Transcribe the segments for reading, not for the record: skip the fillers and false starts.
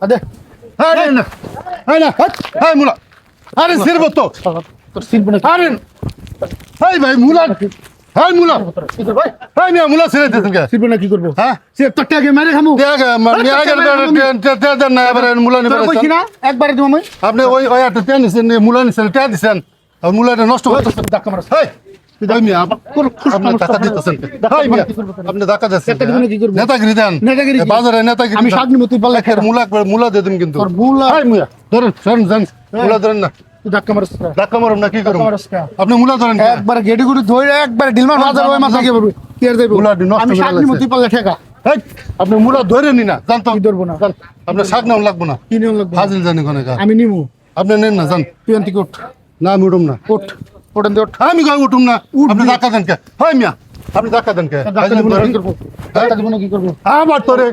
আদে আরে না আরে না হাই মুলা আরে সিরব তো তোর সিলবো না আরে হাই ভাই মুলা হাই মুলা কি করব ভাই হাই মিয়া মুলা ছেড়ে দিতেন কে সিলবো না কি করব হ্যাঁ সে তোরটা আগে মেরে খামু দেখ মানে আগে দেন না এবারে মুলা তোর নিবেন কইছি না একবারে দিমু আমি আপনি ওই একটা টেন দিছেন মুলা নিছেন টেন দিছেন আর মুলাটা নষ্ট করতেছেন ধাক্কা মারছ হাই তুই মিয়া আপনি টাকা দিতেছেন হাই মিয়া আপনি টাকা দিতেছেন টাকা দিবেন কি করব নেতাগিরি দেন নেতাগিরি কি? বাজারে নেতাগিরি আমি শাক নিমু তুই পাল্লা একের মুলা দিয়ে দিন কিন্তু তোর মুলা হাই মিয়া ধরেন ধরেন যান মুলা ধরেন না তুই ধাক্কা মারছ ধাক্কা মারুন না কি করুন ধাক্কা মারছ কা? আপনি মুলা ধরেন কে? একবারে গেডি গুড়ি ধরে একবারে ডিলমার মাথা ওই মাথা গিয়ে পড়বে কি আর দেব মুলা নষ্ট আমি করে শাক নিমু লাগছে। তুই পাল্লা ঠেকা হেই, আপনি মুলা ধরে নি না জান তো কি ধরবো না জান, আপনার শাক নাম লাগবো না কি নিয়ম লাগবে হাজিল জানি কোনে কার আমি নিমু আপনি নেন না জান তুই আনতি কোট না আমি উঠুম না কোট কোটেন দে ওঠ আমি কই উঠুম না আপনি ধাক্কা দেন কে হয় মিয়া আপনি ধাক্কা দেন কে ধাক্কা দিব না কি করব ধাক্কা দিব না কি করব আমার তোরে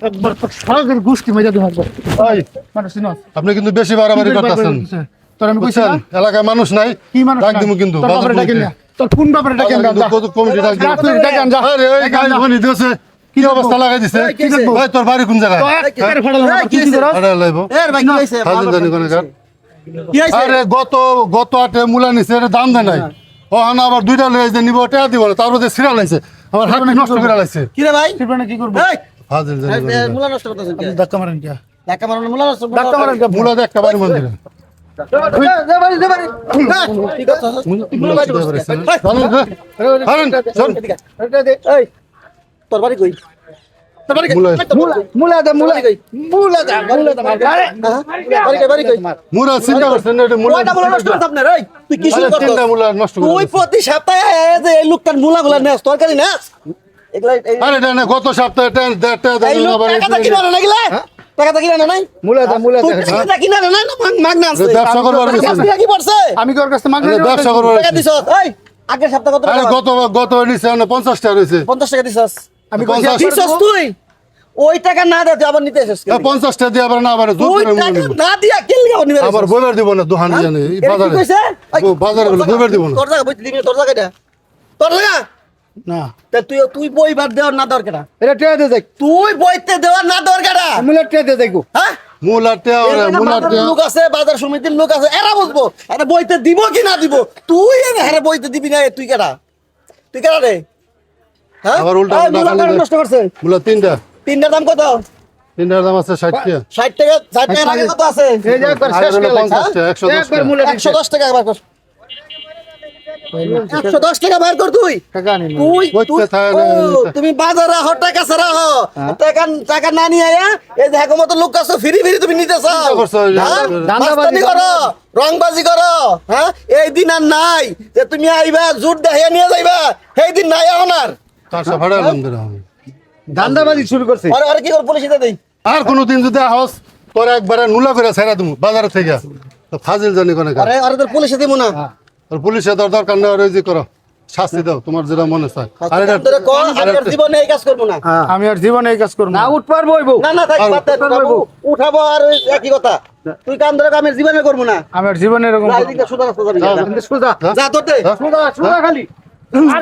একবার তো শাকের গোষ্ঠী মেজা দিব একবার ওই মানে শুনো আপনি কিন্তু বেশি বাড়াবাড়ি করতেছেন তোর আমি কইছি বুঝছেন না এলাকায় মানুষ নাই কি মানুষ ডাক দিমু কিন্তু তোর বাপরে ডাকেন না তোর কোন বাপরে ডাকেন না কমিটি ডাক দিমু তুই ডাকেন যা আরে ওই গাই বনি দিছে কি অবস্থা লাগাই দিছে কি দেখবো? ভাই তোর বাড়ি কোন জায়গায় এর ফড়াল কি করছ আরে লাইবো ভাই কি হইছে হাজিল জানি কোনে কার কি হইছে আরে গত আটে মুলা নিছে এটা দাম দেয় নাই ও হানা আবার দুইটা লয়ে যে নিব টাকা দিব না তারপর যে সিরা লাইছে আমার হাত নষ্ট করে লাইছে কি রে ভাই তুই কি করব এই হাজিল জানি কোনে কার। মুলা নষ্ট করতেছেন কে ধাক্কা মারেন কি ধাক্কা মারুন মুলা নষ্ট ধাক্কা মারেন কি মুলা দেখ একটা বাড়ি মন্দিরে দে বাড়ি কি করছস মুলা দেখ বাড়ি চলেন হারেন চল এই তোর বাড়ি কই তোর বাড়ি মুলা মুলা দে মুলা কই মুলা দে মুলা দে আরে বাড়ি কই মুলা চিন্তা করছেন না এটা মুলা ওইটা মুলা নষ্ট করছ আপনার এই তুই কি শুরু আরে তিনটা করছস মুলা নষ্ট করে তুই প্রতি সপ্তাহে আয় যে এই লোকটার মুলাগুলা নেস তরকারি নেস এগুলা আরে এটা না গত সপ্তাহে টাকা এই দেন লোক আবার টাকাটা কিনা না গিলা টাকাটা কিনা না নাই মুলা দে তুই টাকাটা কিনা না না মাগনা আছে ব্যবসা করবার টাকা গেছেন। দিয়া কি পড়ছে আমি কি ওর কাছে মাগনা ব্যবসা করবার টাকা দিছস এই আগের সপ্তাহে কত আরে টাকা গত নিছে না 50 টাকা রয়েছে 50 টাকা দিছস আমি পঞ্চাশ কইছি দিছস তুই ওই টাকা না দে তুই আবার নিতে এসেছিস 50 টাকা দিয়ে আবার না আবার জোর তুই করে টাকা মুলা নিব না দিয়া কেন আবার নিবে আবার বইবার দিব না দোকানে জানে এই বাজারে বাজারে বলে বইবার দিব না তোর জায়গা বইতে দিবি তোর জায়গা এটা তোর জায়গা না তা তুই বইবার দেওয়ার না দরকার এটা টেয়া দে দেখ তুই বইতে দেওয়ার না দরকার মুলা টেয়া দে দেখো হ্যাঁ মুলাতে এখানে বাজারের মুলাতে লোক আছে বাজার সমিতির লোক আছে এরা বুঝবো আরে বইতে দিব কি না দিব তুই হ্যাঁ বইতে দিবি না তুই কেডা রে হ্যাঁ আবার উল্টা এই উল্টা মুলা খালি কারণ দে। নষ্ট করছে মুলা তিনটা তিনটার দাম কত তিনটার দাম আছে 60 টাকা 60 টাকার আগে কত আছে এই যে একবার আর শেষ হলো করে 50 টাকা 110 একবার টাকা মুলা 110 টাকা বার কর 110 টাকা বার কর তুই টাকা নি তুই বইতে তুই- থাকে ও, না, তুমি বাজারে আহ টাকা ছাড়া হ টাকা টাকা না নিয়ে আয়া এই দেখো মতো লোক কাছে ফ্রি ফ্রি তুমি নিতে চাও চিন্তা করছো, হ্যাঁ? দান্দাবাজি মাস্তানি করো রংবাজি করো হ্যাঁ এই দিন আর নাই যে তুমি আইবা জুট দেখিয়ে নিয়ে যাইবা সেই দিন নাই আপনার তার সব ভাড়া আলাম দিলাম আমি। দান্দাবাজি শুরু করছে আরে আরে কি করে পুলিশ দেই আর কোনোদিন যদি আহস তোর একবারে নুলা করে ছেড়া দিমু বাজার থেকে তো ফাজিল জানি কোনে কার আরে আরে তোর পুলিশে দিব না আর পুলিশে দরকার নেই আর ওই যে করো শাস্তি দাও তোমার যেটা মনে চায় আর এটা তোরে কল আমি আর জীবনে এই কাজ করব না আমি আর জীবনে এই কাজ করব না উঠ পারবো হইব না না থাক বাদ দে, উঠাবো আর ওই একই কথা তুই কাম ধরে আমি আর জীবনে করব না আমি আর জীবনে এরকম যা এদিকে সুদা রাস্তা যাবি যা, যা। সুদা যা তোর দে হ্যাঁ? সুদা সুদা খালি আর